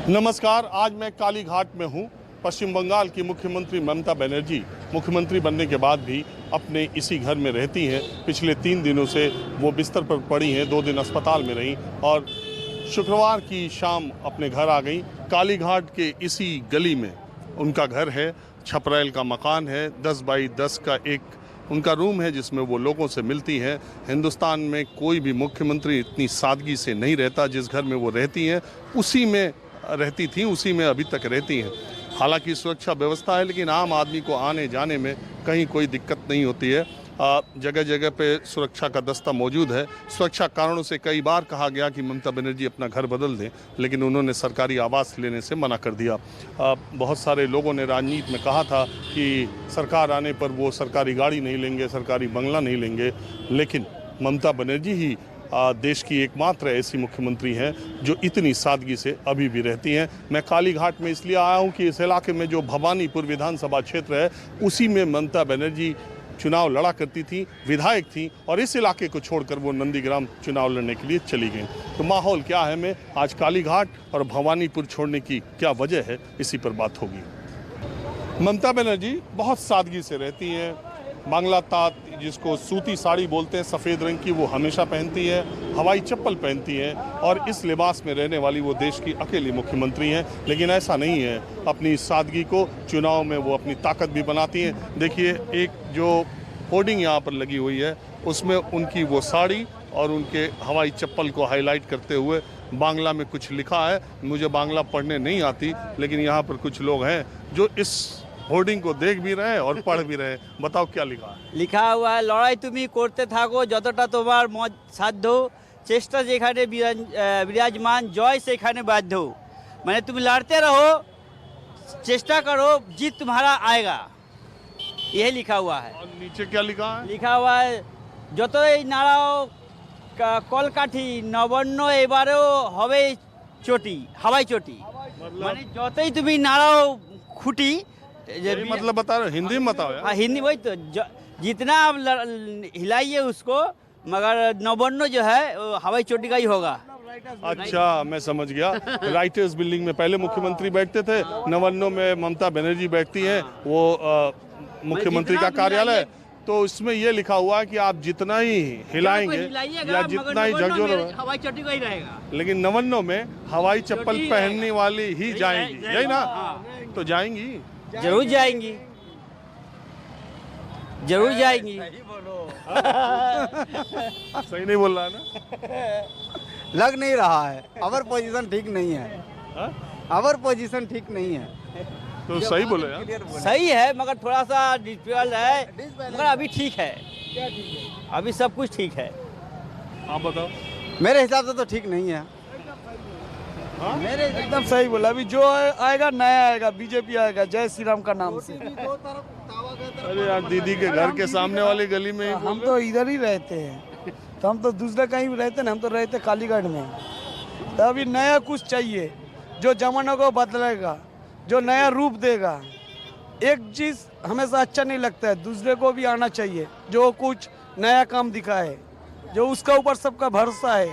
नमस्कार। आज मैं कालीघाट में हूँ। पश्चिम बंगाल की मुख्यमंत्री ममता बनर्जी मुख्यमंत्री बनने के बाद भी अपने इसी घर में रहती हैं। पिछले 3 दिनों से वो बिस्तर पर पड़ी हैं, 2 दिन अस्पताल में रहीं और शुक्रवार की शाम अपने घर आ गई। कालीघाट के इसी गली में उनका घर है, छपरैल का मकान है, 10 बाई 10 का एक उनका रूम है जिसमें वो लोगों से मिलती हैं। हिंदुस्तान में कोई भी मुख्यमंत्री इतनी सादगी से नहीं रहता। जिस घर में वो रहती हैं उसी में रहती थी, उसी में अभी तक रहती हैं। हालांकि सुरक्षा व्यवस्था है, लेकिन आम आदमी को आने जाने में कहीं कोई दिक्कत नहीं होती है। जगह जगह पे सुरक्षा का दस्ता मौजूद है। सुरक्षा कारणों से कई बार कहा गया कि ममता बनर्जी अपना घर बदल दें, लेकिन उन्होंने सरकारी आवास लेने से मना कर दिया। बहुत सारे लोगों ने राजनीति में कहा था कि सरकार आने पर वो सरकारी गाड़ी नहीं लेंगे, सरकारी बंगला नहीं लेंगे, लेकिन ममता बनर्जी ही देश की एकमात्र ऐसी मुख्यमंत्री हैं जो इतनी सादगी से अभी भी रहती हैं। मैं कालीघाट में इसलिए आया हूं कि इस इलाके में जो भवानीपुर विधानसभा क्षेत्र है, उसी में ममता बनर्जी चुनाव लड़ा करती थी, विधायक थी, और इस इलाके को छोड़कर वो नंदीग्राम चुनाव लड़ने के लिए चली गई। तो माहौल क्या है में आज कालीघाट और भवानीपुर छोड़ने की क्या वजह है, इसी पर बात होगी। ममता बनर्जी बहुत सादगी से रहती हैं। बांग्ला तात, जिसको सूती साड़ी बोलते हैं, सफ़ेद रंग की, वो हमेशा पहनती है। हवाई चप्पल पहनती हैं और इस लिबास में रहने वाली वो देश की अकेली मुख्यमंत्री हैं। लेकिन ऐसा नहीं है, अपनी सादगी को चुनाव में वो अपनी ताकत भी बनाती हैं। देखिए, एक जो होर्डिंग यहाँ पर लगी हुई है, उसमें उनकी वो साड़ी और उनके हवाई चप्पल को हाईलाइट करते हुए बांग्ला में कुछ लिखा है। मुझे बांग्ला पढ़ने नहीं आती, लेकिन यहाँ पर कुछ लोग हैं जो इस होर्डिंग को देख भी रहे हैं और पढ़ भी रहे हैं। बताओ क्या लिखा है? लिखा हुआ है, लड़ाई तुमी करते থাকো যতটা তোমার সাধ্য, চেষ্টা যেখানে বিরাজমান, জয় সেখানে বাধ্য। মানে तुम लड़ते रहो, चेष्टा करो, जीत तुम्हारा आएगा। यही लिखा हुआ है। और नीचे क्या लिखा है? लिखा हुआ है, যতই নাড়াও কলকাঠি, নবান্ন এবারেও হবে চটি, হাওয়াই চটি। মানে যতই তুমি নাড়াও খুঁটি, मतलब बता रहे हो, हिंदी में बताओ यार। हाँ, हिंदी वही तो, जितना आप हिलाइए उसको, मगर नवान्न जो है वो हवाई चोटी का ही होगा। अच्छा, मैं समझ गया। राइटर्स बिल्डिंग में पहले मुख्यमंत्री बैठते थे, नवान्नों में ममता बनर्जी बैठती हैं, वो मुख्यमंत्री का कार्यालय। तो इसमें ये लिखा हुआ है कि आप जितना ही हिलाएंगे या जितना ही झकझोर, हवाई चोटी का ही रहेगा। लेकिन नवान्नों में हवाई चप्पल पहनने वाली ही जाएंगी, यही ना? तो जाएंगी, जरूर जाएंगी, जरूर जाएंगी। सही नहीं बोल रहा है ना? लग नहीं रहा है, अवर पोजीशन ठीक नहीं है। अवर पोजीशन ठीक नहीं है। तो सही बोले यार। सही है, मगर थोड़ा सा डिफिकल्ट है, मगर अभी ठीक है। अभी सब कुछ ठीक है। आप बताओ। मेरे हिसाब से तो ठीक नहीं है। मेरे एकदम सही बोला। अभी जो आएगा नया आएगा, बीजेपी आएगा, जय श्री राम का नाम से। अरे यार, दीदी के घर के सामने वाली गली में ही हम तो इधर ही रहते हैं, तो हम तो दूसरे कहीं रहते ना, हम तो रहते कालीगढ़ में। तो अभी नया कुछ चाहिए जो जमाना को बदलेगा, जो नया रूप देगा। एक चीज़ हमेशा अच्छा नहीं लगता है, दूसरे को भी आना चाहिए जो कुछ नया काम दिखाए, जो उसका ऊपर सबका भरोसा है,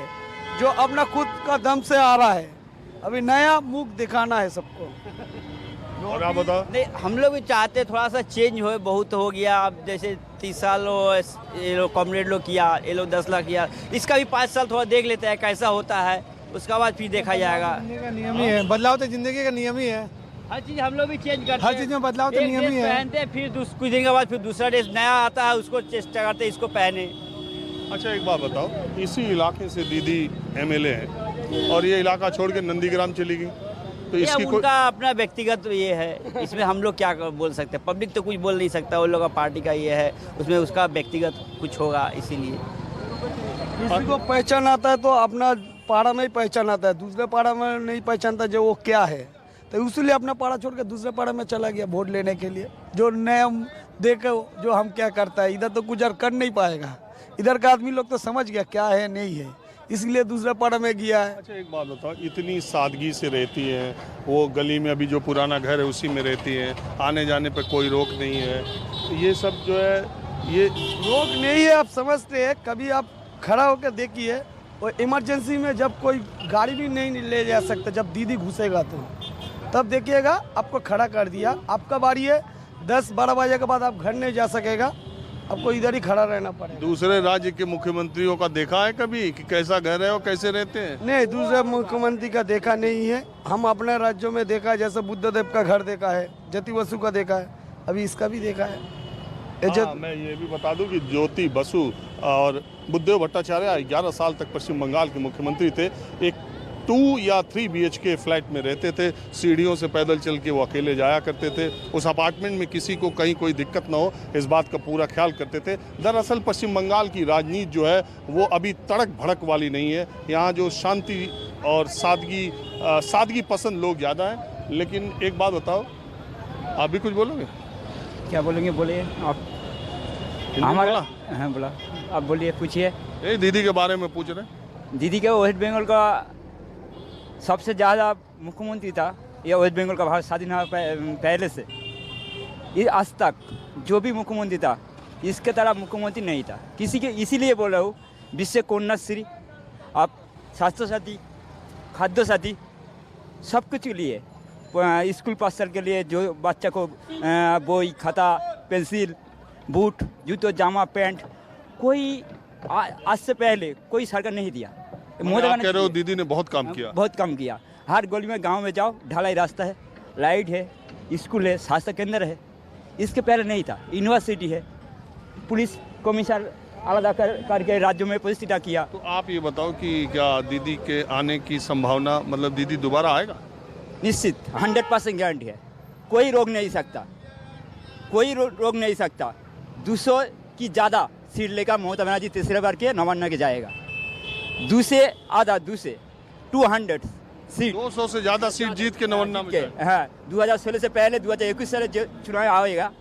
जो अपना खुद का दम से आ रहा है। अभी नया मुख दिखाना है सबको। और आप बताओ। नहीं, हम लोग भी चाहते थोड़ा सा चेंज हो, बहुत हो गया। अब जैसे 30 साल ये लोग कॉमरेड लोग किया, ये लोग 10 लाख किया, इसका भी 5 साल थोड़ा देख लेते हैं कैसा होता है, उसका बाद फिर देखा जाएगा। नियम ही है, बदलाव तो जिंदगी का नियम ही है। हर चीज हम लोग भी चेंज करते हैं, हर चीज में बदलाव तो एक नियम ही ड्रेस है। पहनते हैं, फिर कुछ दिन के बाद फिर दूसरा ड्रेस नया आता है, उसको चेष्टा करते हैं इसको पहने। अच्छा, एक बात बताओ, इसी इलाके से दीदी MLA हैं और ये इलाका छोड़ के नंदीग्राम चली गई, तो ये इसकी उनका अपना व्यक्तिगत ये है, इसमें हम लोग क्या बोल सकते हैं? पब्लिक तो कुछ बोल नहीं सकता, उन लोग का पार्टी का ये है, उसमें उसका व्यक्तिगत कुछ होगा, इसीलिए। किसी को पहचान आता है तो अपना पाड़ा में ही पहचान आता है, दूसरे पाड़ा में नहीं पहचानता जो वो क्या है। तो इसलिए अपना पाड़ा छोड़ के दूसरे पाड़ा में चला गया वोट लेने के लिए, जो नया देख जो हम क्या करता है। इधर तो गुजर कर नहीं पाएगा, इधर का आदमी लोग तो समझ गया क्या है नहीं है, इसलिए दूसरे पाड़ा में गया है। अच्छा, एक बात बताओ, इतनी सादगी से रहती है, वो गली में अभी जो पुराना घर है उसी में रहती है, आने जाने पे कोई रोक नहीं है, ये सब जो है, ये रोक नहीं है। आप समझते हैं, कभी आप खड़ा होकर देखिए, और इमरजेंसी में जब कोई गाड़ी भी नहीं ले जा सकता, जब दीदी घुसेगा तो तब देखिएगा आपको खड़ा कर दिया, आपका बारी है, 10-12 बजे के बाद आप घर नहीं जा सकेगा, आपको इधर ही खड़ा रहना पड़ेगा। दूसरे राज्य के मुख्यमंत्रियों का देखा है कभी कि कैसा घर है और कैसे रहते हैं? नहीं, दूसरे मुख्यमंत्री का देखा नहीं है। हम अपने राज्यों में देखा है, जैसे बुद्धदेव का घर देखा है, ज्योति बसु का देखा है, अभी इसका भी देखा है। मैं ये भी बता दूं कि ज्योति बसु और बुद्धदेव भट्टाचार्य 11 साल तक पश्चिम बंगाल के मुख्यमंत्री थे। एक 2 या 3 BHK फ्लैट में रहते थे, सीढ़ियों से पैदल चल के वो अकेले जाया करते थे। उस अपार्टमेंट में किसी को कहीं कोई दिक्कत ना हो, इस बात का पूरा ख्याल करते थे। दरअसल पश्चिम बंगाल की राजनीति जो है वो अभी तड़क भड़क वाली नहीं है। यहाँ जो शांति और सादगी पसंद लोग ज़्यादा हैं। लेकिन एक बात बताओ, आप भी कुछ बोलोगे? क्या बोलेंगे, बोलिए आप। हमारा हाँ बोला, आप बोलिए, पूछिए। ये दीदी के बारे में पूछ रहे हैं। दीदी के वेस्ट बंगाल का सबसे ज़्यादा मुख्यमंत्री था, यह वेस्ट बंगाल का भारत स्वाधीन हुआ पहले से ये आज तक जो भी मुख्यमंत्री था इसके तरह मुख्यमंत्री नहीं था किसी के। इसीलिए बोल रहा हूँ, विश्व कन्याश्री, आप स्वास्थ्य साथी, खाद्य साथी, सब कुछ के लिए, स्कूल पास के लिए जो बच्चा को बोई, खाता, पेंसिल, बूट, जूते, जामा, पैंट, कोई आज से पहले कोई सरकार नहीं दिया। मोदी कह रहे हो दीदी ने बहुत काम किया? बहुत काम किया। हर गली में, गांव में जाओ, ढलाई रास्ता है, लाइट है, स्कूल है, स्वास्थ्य केंद्र है, इसके पहले नहीं था। यूनिवर्सिटी है, पुलिस कमिश्नर अलग करके राज्यों में प्रतिष्ठा किया। तो आप ये बताओ कि क्या दीदी के आने की संभावना, मतलब दीदी दोबारा आएगा? निश्चित 100% गारंटी है, कोई रोक नहीं सकता, कोई रोक नहीं सकता। 200 की ज़्यादा सीट लेकर ममता बनर्जी तीसरे बार के नवान्न के जाएगा। 200 सीट, 200 से ज़्यादा सीट जीत के नवान्न में जाएगा। हाँ, 2016 से पहले 2021 से जो चुनाव आएगा,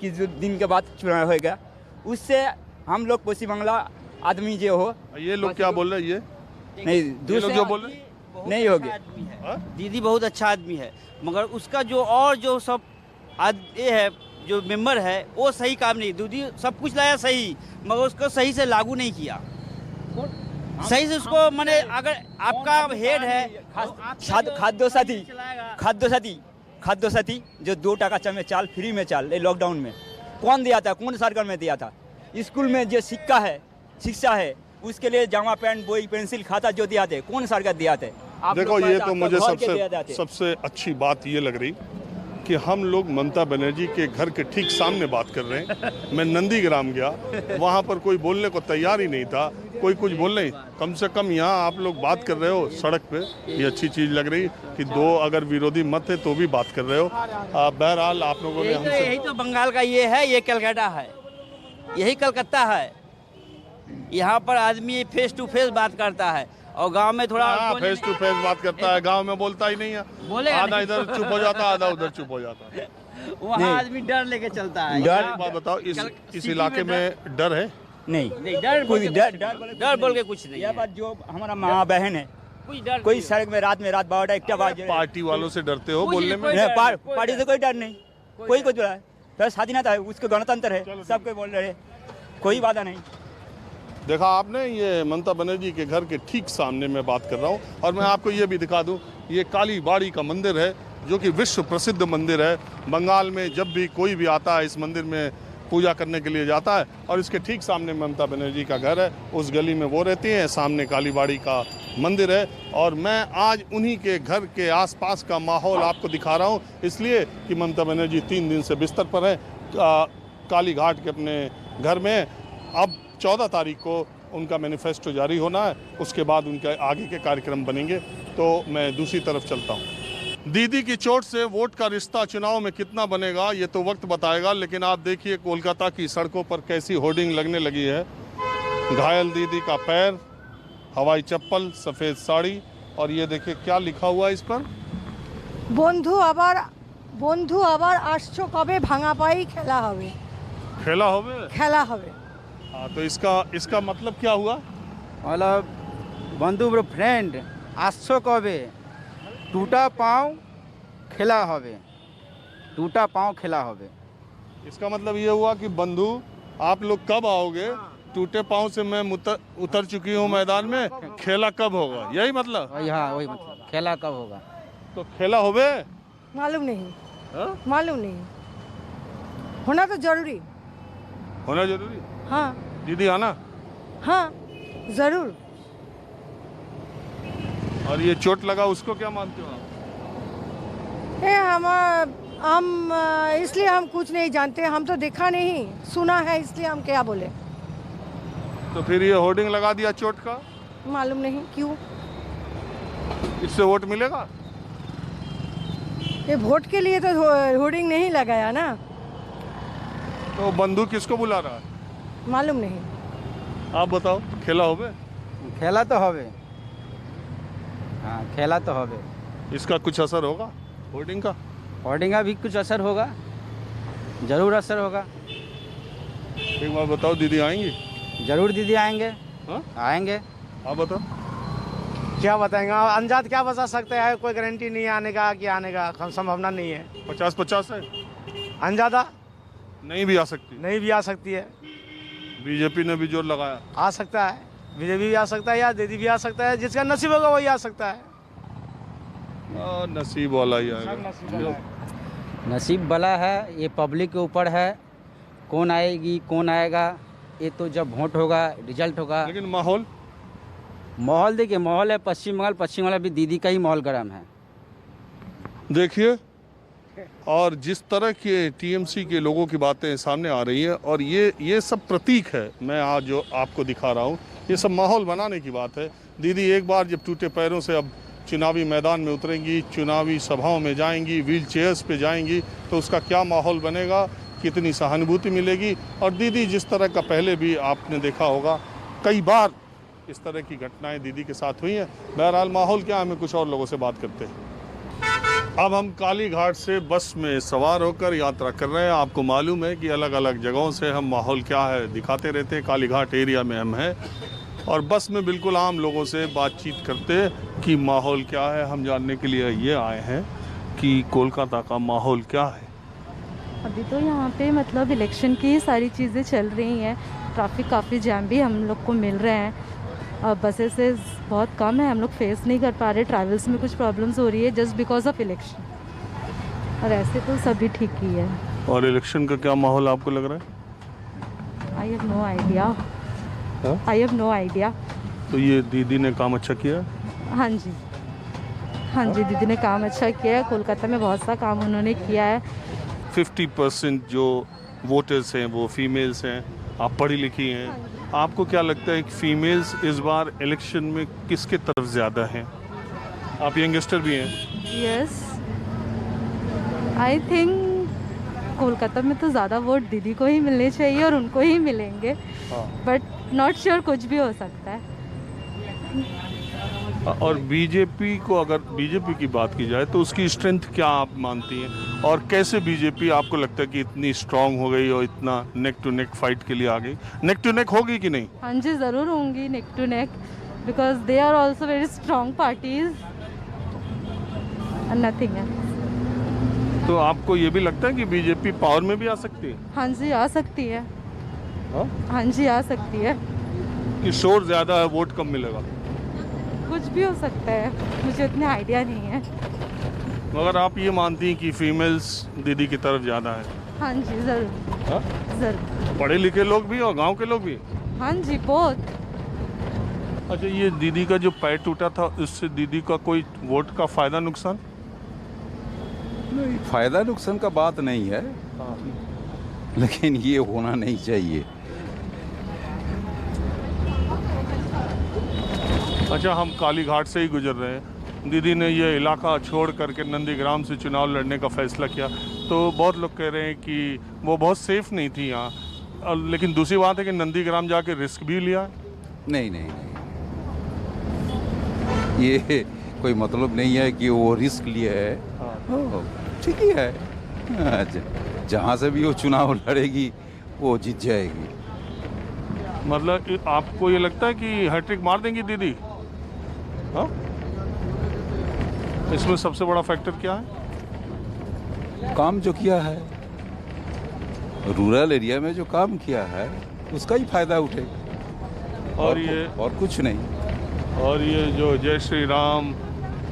कि जो दिन के बाद चुनाव होएगा, उससे हम लोग पश्चिम बांग्ला आदमी जो हो, ये लोग क्या बोल रहे हैं, ये नहीं, ये लोग जो बोल रहे नहीं होगी। दीदी बहुत अच्छा आदमी है, मगर उसका जो और जो सब ये है, जो मेंबर है, वो सही काम नहीं। दीदी सब कुछ लाया सही, मगर उसको सही से लागू नहीं किया। सही से उसको, मैंने अगर आपका हेड है खाद्य साथी जो 2 टका चमे चाल फ्री में चाल, लॉकडाउन में कौन दिया था, कौन सरकार में दिया था? स्कूल में जो शिक्षा है उसके लिए जामा, पैंट, बोई, पेंसिल, खाता जो दिया थे, कौन सरकार दिया थे? देखो, ये तो मुझे सबसे अच्छी बात ये लग रही कि हम लोग ममता बनर्जी के घर के ठीक सामने बात कर रहे हैं। मैं नंदीग्राम गया, वहाँ पर कोई बोलने को तैयार ही नहीं था, कोई कुछ बोल नहीं। कम से कम यहाँ आप लोग बात कर रहे हो सड़क पे, ये अच्छी चीज़ लग रही कि 2 अगर विरोधी मत है तो भी बात कर रहे हो। बहरहाल आप लोगों ने हमसे, यही तो बंगाल का ये है, ये कलकत्ता है, यही कलकत्ता है। यहाँ पर आदमी फेस टू फेस बात करता है और गांव में थोड़ा फेस टू फेस बात करता है, गांव में बोलता ही नहीं है। आधा इधर चुप हो जाता, आधा उधर चुप हो जाता। वहाँ आदमी डर लेके चलता है। डर बात बताओ, इस इलाके में डर है? नहीं, डर बोल के कुछ नहीं। यह बात जो हमारा माँ बहन है, कोई सड़क में रात 12 एक बजे, पार्टी वालों से डरते हो बोलने में? पार्टी से कोई डर नहीं, कोई कुछ है, फिर स्वाधीनता है, उसको गणतंत्र है, सबको बोल रहे, कोई बाधा नहीं। देखा आपने, ये ममता बनर्जी के घर के ठीक सामने मैं बात कर रहा हूँ। और मैं आपको ये भी दिखा दूँ, ये काली बाड़ी का मंदिर है, जो कि विश्व प्रसिद्ध मंदिर है। बंगाल में जब भी कोई भी आता है इस मंदिर में पूजा करने के लिए जाता है। और इसके ठीक सामने ममता बनर्जी का घर है, उस गली में वो रहती हैं, सामने काली बाड़ी का मंदिर है। और मैं आज उन्हीं के घर के आसपास का माहौल आपको दिखा रहा हूँ, इसलिए कि ममता बनर्जी 3 दिन से बिस्तर पर हैं, काली घाट के अपने घर में। अब 14 तारीख को उनका मैनिफेस्टो जारी होना है, उसके बाद उनके आगे के कार्यक्रम बनेंगे। तो मैं दूसरी तरफ चलता हूँ। दीदी की चोट से वोट का रिश्ता चुनाव में कितना बनेगा ये तो वक्त बताएगा, लेकिन आप देखिए कोलकाता की सड़कों पर कैसी होर्डिंग लगने लगी है। घायल दीदी का पैर, हवाई चप्पल, सफ़ेद साड़ी, और ये देखिए क्या लिखा हुआ है इस पर, बंधु आबार आसछो कबे भांगा पाई खेला होबे। हाँ, तो इसका मतलब क्या हुआ? मतलब बंधु ब्रो फ्रेंड आसछो कबे, टूटा पाँव खेला होबे। इसका मतलब ये हुआ कि बंधु आप लोग कब आओगे, टूटे पांव से मैं उतर चुकी हूँ मैदान में, खेला कब होगा, यही मतलब? वही हाँ वही मतलब खेला कब होगा। तो खेला होवे? मालूम नहीं, हाँ? मालूम नहीं, होना तो जरूरी। होना जरूरी। हाँ दीदी आना। हाँ जरूर। और ये चोट लगा उसको क्या मानते हो आप? ये हम इसलिए हम कुछ नहीं जानते, हम तो देखा नहीं सुना है, इसलिए हम क्या बोले। तो फिर ये होर्डिंग लगा दिया चोट का, मालूम नहीं क्यों। इससे वोट मिलेगा? ये वोट के लिए तो होर्डिंग नहीं लगाया ना। तो बंदूक किसको बुला रहा है? मालूम नहीं। आप बताओ, खेला होवे? खेला तो होवे, हाँ खेला तो होवे। इसका कुछ असर होगा होर्डिंग का? होर्डिंग का भी कुछ असर होगा, जरूर असर होगा। एक बार बताओ, दीदी आएंगी? जरूर दीदी आएंगे। हाँ? आएंगे। आप बताओ। क्या बताएंगे, अनजात क्या बता सकते हैं, कोई गारंटी नहीं है आने का कि आने का, संभावना नहीं है। 50-50 है? अनजादा नहीं भी आ सकती? नहीं भी आ सकती है, बीजेपी ने भी जोर लगाया। आ सकता है, बीजेपी भी आ सकता है या दीदी भी आ सकता है, जिसका नसीब होगा वही आ सकता है। नसीब वाला ही आएगा। नसीब वाला है, ये पब्लिक के ऊपर है, कौन आएगी कौन आएगा, ये तो जब वोट होगा रिजल्ट होगा। लेकिन माहौल देखिए, माहौल है पश्चिम बंगाल भी दीदी का ही माहौल गर्म है। देखिए, और जिस तरह के टीएमसी के लोगों की बातें सामने आ रही हैं, और ये सब प्रतीक है, मैं आज जो आपको दिखा रहा हूँ, ये सब माहौल बनाने की बात है। दीदी एक बार जब टूटे पैरों से अब चुनावी मैदान में उतरेंगी, चुनावी सभाओं में जाएंगी, व्हील चेयर्स पे जाएंगी, तो उसका क्या माहौल बनेगा, कितनी सहानुभूति मिलेगी। और दीदी जिस तरह का पहले भी आपने देखा होगा, कई बार इस तरह की घटनाएं दीदी के साथ हुई हैं। बहरहाल माहौल क्या है, हमें कुछ और लोगों से बात करते हैं। अब हम काली घाट से बस में सवार होकर यात्रा कर रहे हैं। आपको मालूम है कि अलग अलग जगहों से हम माहौल क्या है दिखाते रहते हैं। काली घाट एरिया में हम हैं और बस में बिल्कुल आम लोगों से बातचीत करते कि माहौल क्या है। हम जानने के लिए ये आए हैं कि कोलकाता का माहौल क्या है। अभी तो यहाँ पे मतलब इलेक्शन की सारी चीज़ें चल रही हैं, ट्रैफिक काफ़ी जैम भी हम लोग को मिल रहे हैं। बसेस बहुत कम है, हम लोग फेस नहीं कर पा रहे, ट्रैवल्स में कुछ प्रॉब्लम्स हो रही है जस्ट बिकॉज ऑफ इलेक्शन, और ऐसे तो सभी ठीक ही है। और इलेक्शन का क्या माहौल आपको लग रहा है? I have no idea, I have no idea. तो ये दीदी ने काम अच्छा किया? हाँ जी, हाँ जी, दीदी ने काम अच्छा किया है, कोलकाता में बहुत सा काम उन्होंने किया है। 50% जो वोटर्स हैं वो फीमेल्स हैं, आप पढ़ी लिखी हैं, आपको क्या लगता है कि फीमेल्स इस बार इलेक्शन में किसके तरफ ज़्यादा हैं? आप यंगस्टर भी हैं। यस, आई थिंक कोलकाता में तो ज़्यादा वोट दीदी को ही मिलने चाहिए और उनको ही मिलेंगे, बट नॉट श्योर, कुछ भी हो सकता है। और बीजेपी को, अगर बीजेपी की बात की जाए तो उसकी स्ट्रेंथ क्या आप मानती हैं, और कैसे बीजेपी आपको लगता है कि इतनी स्ट्रांग हो गई और इतना नेक टू नेक फाइट के लिए आ गई? नेक टू नेक होगी कि नहीं? हाँ जी, ज़रूर होंगी neck to neck, because they are also very strong parties, nothing है। तो आपको ये भी लगता है कि बीजेपी पावर में भी आ सकती है? हाँ जी, आ सकती है। हाँ जी, आ सकती है। कि शोर ज़्यादा है, वोट कम मिलेगा? कुछ भी हो सकता है, मुझे इतना आइडिया नहीं है। मगर आप ये मानती हैं कि फीमेल्स दीदी की तरफ ज़्यादा है? हाँ जी, ज़रूर, ज़रूर। पढ़े लिखे लोग भी और गांव के लोग भी? हाँ जी, बहुत। अच्छा, ये दीदी का जो पैर टूटा था, उससे दीदी का कोई वोट का फ़ायदा नुकसान? नहीं, फायदा नुकसान का बात नहीं है, लेकिन ये होना नहीं चाहिए। अच्छा, हम काली घाट से ही गुजर रहे हैं। दीदी ने ये इलाका छोड़ करके नंदीग्राम से चुनाव लड़ने का फैसला किया, तो बहुत लोग कह रहे हैं कि वो बहुत सेफ नहीं थी यहाँ, लेकिन दूसरी बात है कि नंदीग्राम जाके रिस्क भी लिया। नहीं नहीं नहीं, ये कोई मतलब नहीं है कि वो रिस्क लिया है। ठीक ही है, जहाँ से भी वो चुनाव लड़ेगी वो जीत जाएगी। मतलब आपको ये लगता है कि हैट्रिक मार देंगी दीदी? हाँ, इसमें सबसे बड़ा फैक्टर क्या है? काम जो किया है, रूरल एरिया में जो काम किया है, उसका ही फायदा उठेगा। और कुछ नहीं। और ये जो जय श्री राम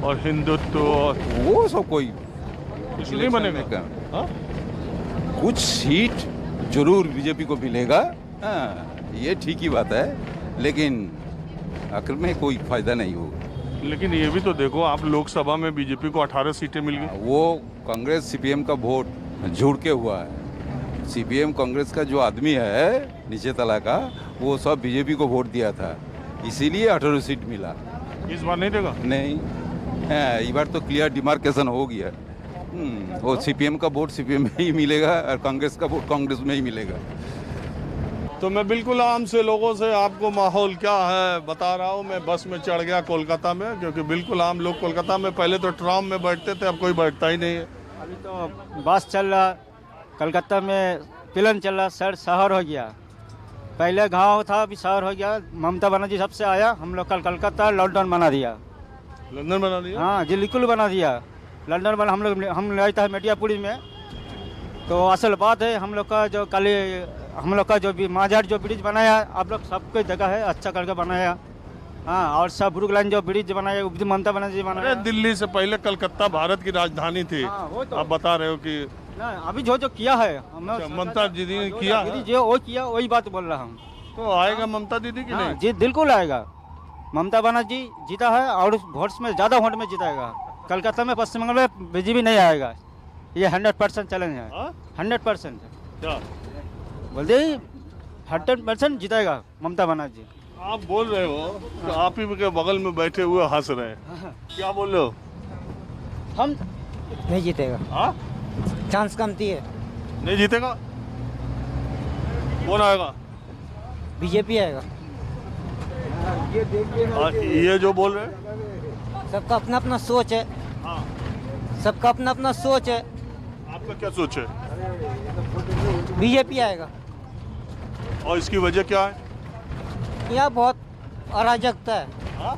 और हिंदुत्व और वो सब कोई कुछ नहीं बनेगा। हाँ? कुछ सीट जरूर बीजेपी को मिलेगा, हाँ, ये ठीक ही बात है, लेकिन आखिर में कोई फायदा नहीं होगा। लेकिन ये भी तो देखो, आप लोकसभा में बीजेपी को 18 सीटें मिल गई। वो कांग्रेस सीपीएम का वोट जुड़ के हुआ है। सीपीएम कांग्रेस का जो आदमी है नीचे तला का, वो सब बीजेपी को वोट दिया था, इसीलिए 18 सीट मिला। इस बार नहीं देगा? नहीं, हाँ, इस बार तो क्लियर डिमार्केशन हो गया। वो सीपीएम का वोट सीपीएम में ही मिलेगा और कांग्रेस का वोट कांग्रेस में ही मिलेगा। तो मैं बिल्कुल आम से लोगों से आपको माहौल क्या है बता रहा हूँ। मैं बस में चढ़ गया कोलकाता में, क्योंकि बिल्कुल आम लोग कोलकाता में पहले तो ट्राम में बैठते थे, अब कोई बैठता ही नहीं है। अभी तो बस चल रहा, कलकत्ता में प्लेन चल रहा, शहर हो गया। पहले गांव था, अभी शहर हो गया। ममता बनर्जी सबसे आया, हम लोग कल कलकत्ता लॉकडाउन बना दिया। लंदन बना दिया? हाँ जी, बिल्कुल बना दिया। लंदन बना, हम रहता है मेटियापुरी में। तो असल बात है, हम लोग का जो कल हम लोग का जो भी माझाट जो ब्रिज बनाया, आप लोग सबको जगह है अच्छा करके बनाया। हाँ, और सब ब्रुक लाइन जो ब्रिज बनाया वो भी ममता बनर्जी बनाया। अरे दिल्ली से पहले कलकत्ता भारत की राजधानी थी। हाँ, वो तो आप बता रहे हो कि ना, अभी जो जो किया है ममता दीदी ने किया है? जो वो किया वही बात बोल रहा हूँ। तो आएगा ममता दीदी की नहीं? जी बिल्कुल आएगा। ममता बनर्जी जीता है और वोट्स में ज़्यादा वोट में जीताएगा। कलकत्ता में, पश्चिम बंगाल में बीजेपी नहीं आएगा, ये 100% चैलेंज है। 100% क्या बोलते ही 100% जीतेगा ममता बनर्जी। आप बोल रहे हो तो आप ही के बगल में बैठे हुए हंस रहे हैं, क्या बोल रहे हो? हम नहीं जीतेगा, हाँ? चांस कमती है। नहीं जीतेगा? कौन आएगा? बीजेपी आएगा। ये जो बोल रहे हैं, सबका अपना अपना सोच है। हाँ, सबका अपना अपना सोच है। आपका क्या सोच है? बीजेपी आएगा। और इसकी वजह क्या है? यहाँ बहुत अराजकता है। हाँ?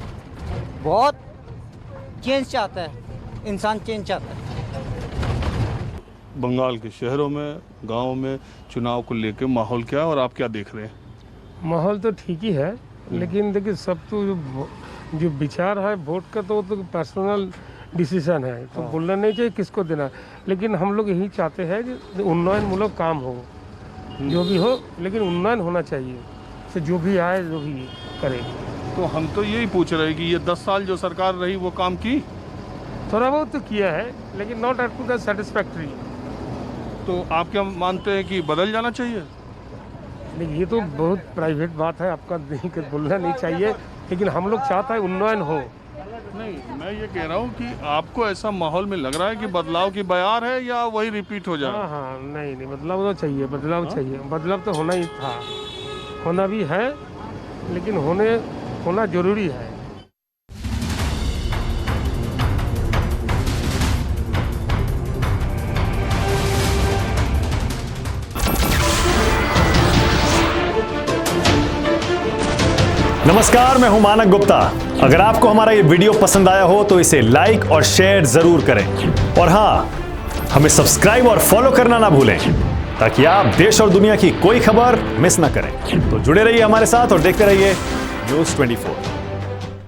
बहुत चेंज चाहता है, इंसान चेंज चाहता है। बंगाल के शहरों में, गांवों में चुनाव को लेकर माहौल क्या है और आप क्या देख रहे हैं? माहौल तो ठीक ही है, लेकिन देखिए सब तो जो विचार है वोट का तो पर्सनल डिसीजन है, तो बोलना नहीं चाहिए किसको देना। लेकिन हम लोग यही चाहते हैं कि उन्नयनमूलक काम हो, जो भी हो, लेकिन उन्नयन होना चाहिए। तो जो भी आए जो भी करे। तो हम तो यही पूछ रहे हैं कि ये 10 साल जो सरकार रही वो काम की? थोड़ा बहुत तो किया है, लेकिन not up to the satisfactory. तो आप क्या मानते हैं कि बदल जाना चाहिए? नहीं, ये तो बहुत प्राइवेट बात है, आपका नहीं बोलना नहीं चाहिए, लेकिन हम लोग चाहते हैं उन्नयन हो। नहीं, मैं ये कह रहा हूँ कि आपको ऐसा माहौल में लग रहा है कि बदलाव की बयार है या वही रिपीट हो जाए? हाँ हाँ, नहीं बदलाव तो चाहिए, बदलाव चाहिए। बदलाव तो होना ही था, होना भी है, लेकिन होना जरूरी है। नमस्कार, मैं हूं मानक गुप्ता। अगर आपको हमारा ये वीडियो पसंद आया हो तो इसे लाइक और शेयर जरूर करें, और हाँ, हमें सब्सक्राइब और फॉलो करना ना भूलें, ताकि आप देश और दुनिया की कोई खबर मिस ना करें। तो जुड़े रहिए हमारे साथ और देखते रहिए न्यूज़ 24।